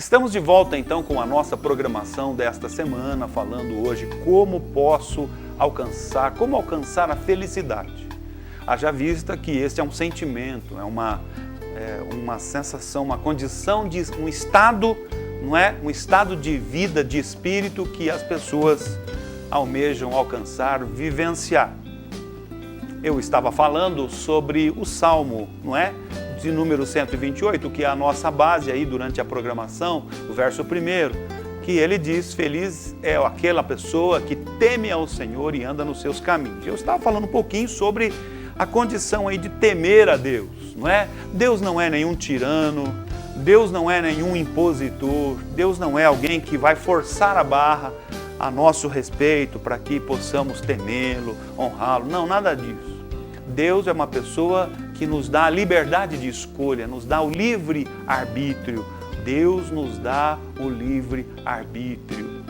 Estamos de volta então com a nossa programação desta semana, falando hoje como alcançar a felicidade. Haja vista que esse é um sentimento, é uma sensação, uma condição, um estado, não é? Um estado de vida, de espírito que as pessoas almejam alcançar, vivenciar. Eu estava falando sobre o Salmo, não é? De número 128, que é a nossa base aí durante a programação, o verso 1, que ele diz: feliz é aquela pessoa que teme ao Senhor e anda nos seus caminhos. Eu estava falando um pouquinho sobre a condição aí de temer a Deus, não é? Deus não é nenhum tirano, Deus não é nenhum impositor, Deus não é alguém que vai forçar a barra a nosso respeito para que possamos temê-lo, honrá-lo. Não, nada disso. Deus é uma pessoa que nos dá a liberdade de escolha, nos dá o livre arbítrio. Deus nos dá o livre arbítrio.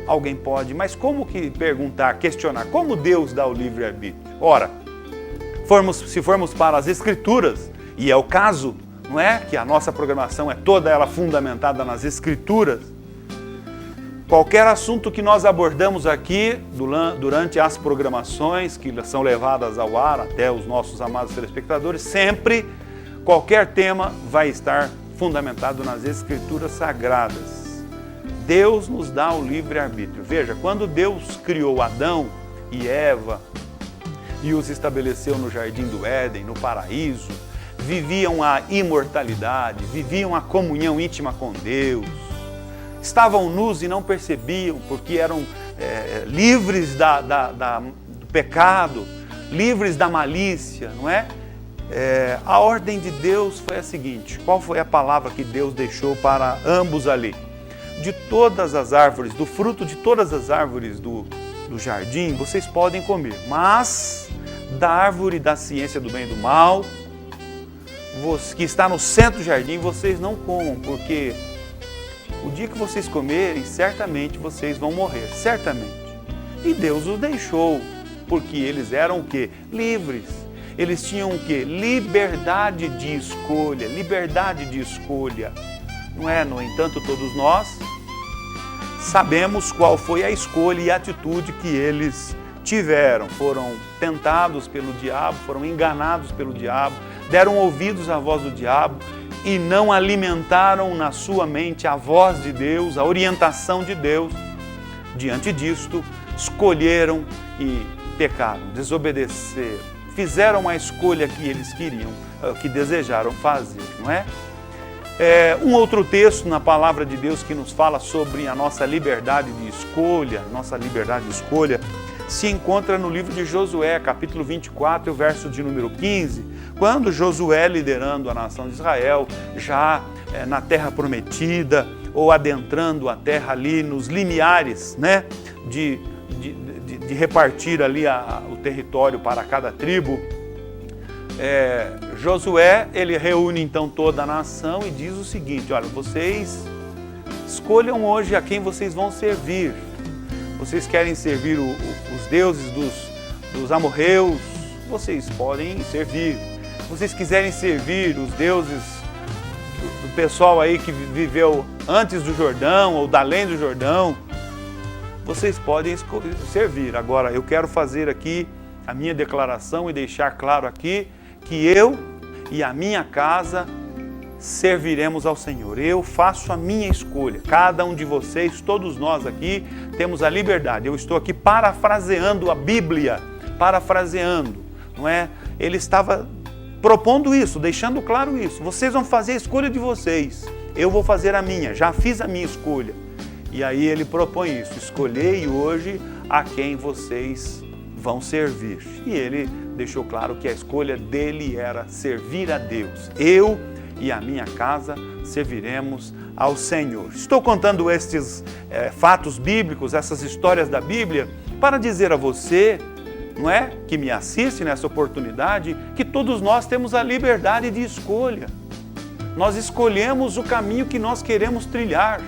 Alguém pode, mas como que questionar, como Deus dá o livre arbítrio? Ora, se formos para as Escrituras, e é o caso, não é? Que a nossa programação é toda ela fundamentada nas Escrituras. Qualquer assunto que nós abordamos aqui durante as programações que são levadas ao ar até os nossos amados telespectadores, sempre qualquer tema vai estar fundamentado nas Escrituras Sagradas. Deus nos dá o livre-arbítrio. Veja, quando Deus criou Adão e Eva e os estabeleceu no Jardim do Éden, no paraíso, viviam a imortalidade, viviam a comunhão íntima com Deus, estavam nus e não percebiam, porque eram livres do pecado, livres da malícia, não é? A ordem de Deus foi a seguinte: qual foi a palavra que Deus deixou para ambos ali? De todas as árvores, do fruto de todas as árvores do jardim, vocês podem comer, mas da árvore da ciência do bem e do mal, que está no centro do jardim, vocês não comam, porque o dia que vocês comerem, certamente vocês vão morrer, certamente. E Deus os deixou, porque eles eram o quê? Livres. Eles tinham o quê? Liberdade de escolha, Não é? No entanto, todos nós sabemos qual foi a escolha e a atitude que eles tiveram. Foram tentados pelo diabo, foram enganados pelo diabo, deram ouvidos à voz do diabo, e não alimentaram na sua mente a voz de Deus, a orientação de Deus. Diante disto, escolheram e pecaram, desobedeceram, fizeram a escolha que eles queriam, que desejaram fazer, não é? Um outro texto na palavra de Deus que nos fala sobre a nossa liberdade de escolha, se encontra no livro de Josué, capítulo 24, verso de número 15, quando Josué, liderando a nação de Israel, já na terra prometida, ou adentrando a terra ali nos limiares, né, de repartir ali o território para cada tribo, Josué, ele reúne então toda a nação e diz o seguinte: olha, vocês escolham hoje a quem vocês vão servir. Vocês querem servir os deuses dos amorreus? Vocês podem servir. Se vocês quiserem servir os deuses do pessoal aí que viveu antes do Jordão ou da além do Jordão, vocês podem servir. Agora, eu quero fazer aqui a minha declaração e deixar claro aqui que eu e a minha casa serviremos ao Senhor. Eu faço a minha escolha. Cada um de vocês, todos nós aqui, temos a liberdade. Eu estou aqui parafraseando a Bíblia, não é? Ele estava propondo isso, deixando claro isso. Vocês vão fazer a escolha de vocês. Eu vou fazer a minha, já fiz a minha escolha. E aí ele propõe isso: escolhei hoje a quem vocês vão servir. E ele deixou claro que a escolha dele era servir a Deus. Eu e a minha casa serviremos ao Senhor. Estou contando estes fatos bíblicos, essas histórias da Bíblia, para dizer a você, não é, que me assiste nessa oportunidade, que todos nós temos a liberdade de escolha. Nós escolhemos o caminho que nós queremos trilhar.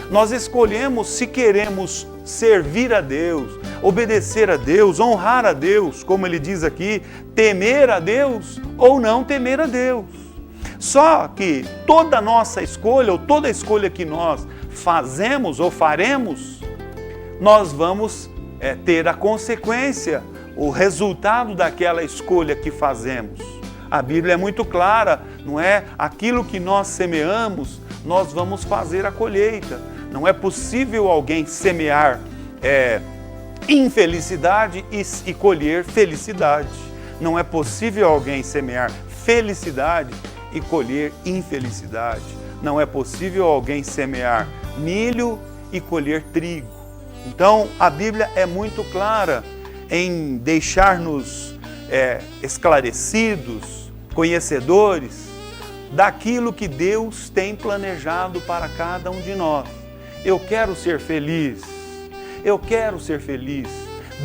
Nós escolhemos se queremos servir a Deus, obedecer a Deus, honrar a Deus, como ele diz aqui, temer a Deus ou não temer a Deus. Só que toda nossa escolha, ou toda escolha que nós fazemos ou faremos, nós vamos ter a consequência, o resultado daquela escolha que fazemos. A Bíblia é muito clara, não é? Aquilo que nós semeamos, nós vamos fazer a colheita. Não é possível alguém semear infelicidade e colher felicidade. Não é possível alguém semear felicidade e colher infelicidade. Não é possível alguém semear milho e colher trigo. Então, a Bíblia é muito clara em deixar-nos esclarecidos, conhecedores daquilo que Deus tem planejado para cada um de nós. Eu quero ser feliz,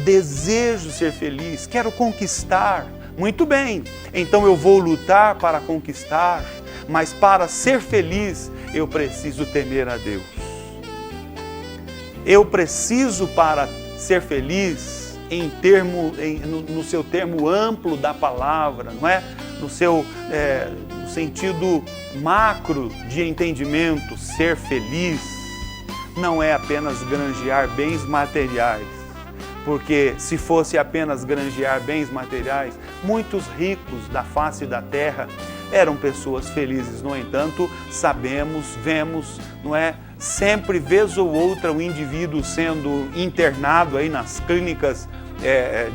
desejo ser feliz, quero conquistar. Muito bem, então eu vou lutar para conquistar, mas para ser feliz eu preciso temer a Deus. Eu preciso, para ser feliz, no seu termo amplo da palavra, não é? No sentido macro de entendimento, ser feliz não é apenas granjear bens materiais, porque se fosse apenas granjear bens materiais, muitos ricos da face da terra eram pessoas felizes. No entanto, vemos, não é? Sempre, vez ou outra, o indivíduo sendo internado aí nas clínicas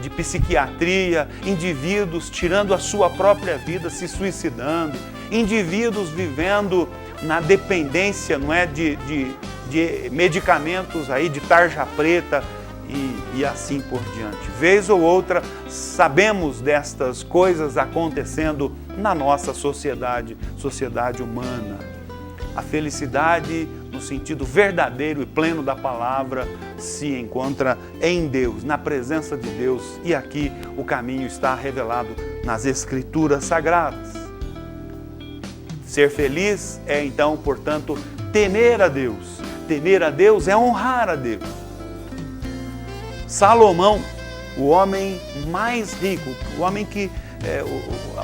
de psiquiatria, indivíduos tirando a sua própria vida, se suicidando, indivíduos vivendo na dependência, não é? de medicamentos aí, de tarja preta e assim por diante. Vez ou outra, sabemos destas coisas acontecendo na nossa sociedade humana. A felicidade, no sentido verdadeiro e pleno da palavra, se encontra em Deus, na presença de Deus. E aqui o caminho está revelado nas Escrituras Sagradas. Ser feliz é, então, portanto, temer a Deus. Temer a Deus é honrar a Deus. Salomão, o homem mais rico, o homem que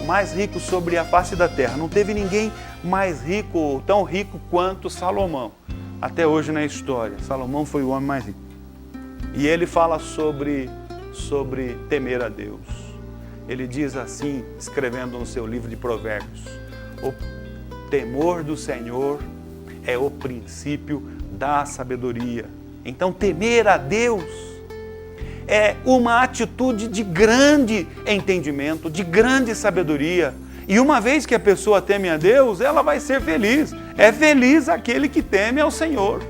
mais rico sobre a face da terra. Não teve ninguém mais rico, tão rico quanto Salomão. Até hoje na história, Salomão foi o homem mais rico. E ele fala sobre temer a Deus. Ele diz assim, escrevendo no seu livro de Provérbios: o temor do Senhor é o princípio da sabedoria. Então, temer a Deus é uma atitude de grande entendimento, de grande sabedoria. E uma vez que a pessoa teme a Deus, ela vai ser feliz. É feliz aquele que teme ao Senhor.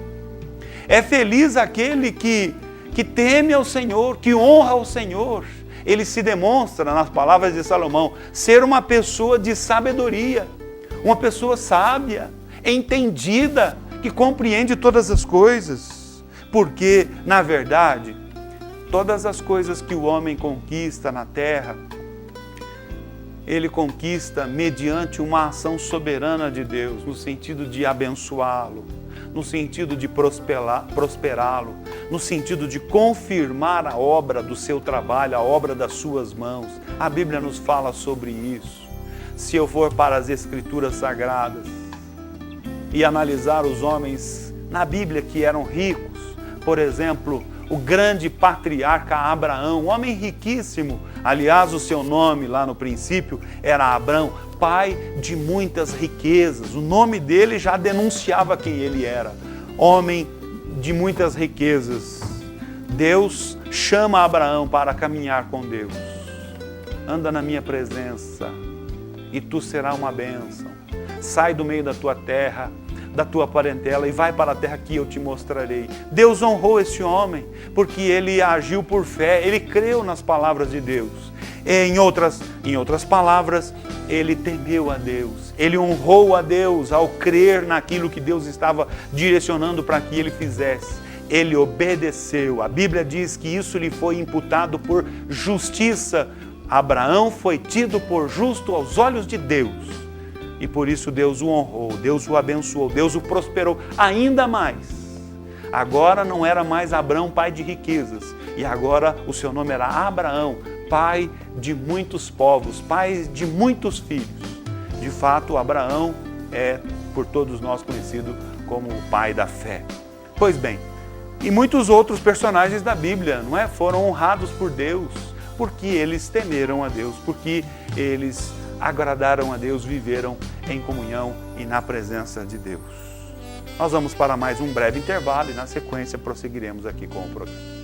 É feliz aquele que teme ao Senhor, que honra ao Senhor. Ele se demonstra, nas palavras de Salomão, ser uma pessoa de sabedoria, uma pessoa sábia, entendida, que compreende todas as coisas. Porque, na verdade, todas as coisas que o homem conquista na terra, ele conquista mediante uma ação soberana de Deus, no sentido de abençoá-lo, no sentido de prosperá-lo, no sentido de confirmar a obra do seu trabalho, a obra das suas mãos. A Bíblia nos fala sobre isso. Se eu for para as Escrituras Sagradas e analisar os homens na Bíblia que eram ricos, por exemplo, o grande patriarca Abraão, um homem riquíssimo. Aliás, o seu nome lá no princípio era Abrão, pai de muitas riquezas. O nome dele já denunciava quem ele era, homem de muitas riquezas. Deus chama Abraão para caminhar com Deus. Anda na minha presença e tu serás uma bênção. Sai do meio da tua terra, da tua parentela e vai para a terra que eu te mostrarei. Deus honrou esse homem porque ele agiu por fé, ele creu nas palavras de Deus. Em outras palavras, ele temeu a Deus, ele honrou a Deus ao crer naquilo que Deus estava direcionando para que ele fizesse. Ele obedeceu. A Bíblia diz que isso lhe foi imputado por justiça. Abraão foi tido por justo aos olhos de Deus. E por isso Deus o honrou, Deus o abençoou, Deus o prosperou ainda mais. Agora não era mais Abrão, pai de riquezas, e agora o seu nome era Abraão, pai de muitos povos, pai de muitos filhos. De fato, Abraão é por todos nós conhecido como o pai da fé. Pois bem, e muitos outros personagens da Bíblia, não é? Foram honrados por Deus, porque eles temeram a Deus, porque eles agradaram a Deus, viveram em comunhão e na presença de Deus. Nós vamos para mais um breve intervalo e na sequência prosseguiremos aqui com o programa.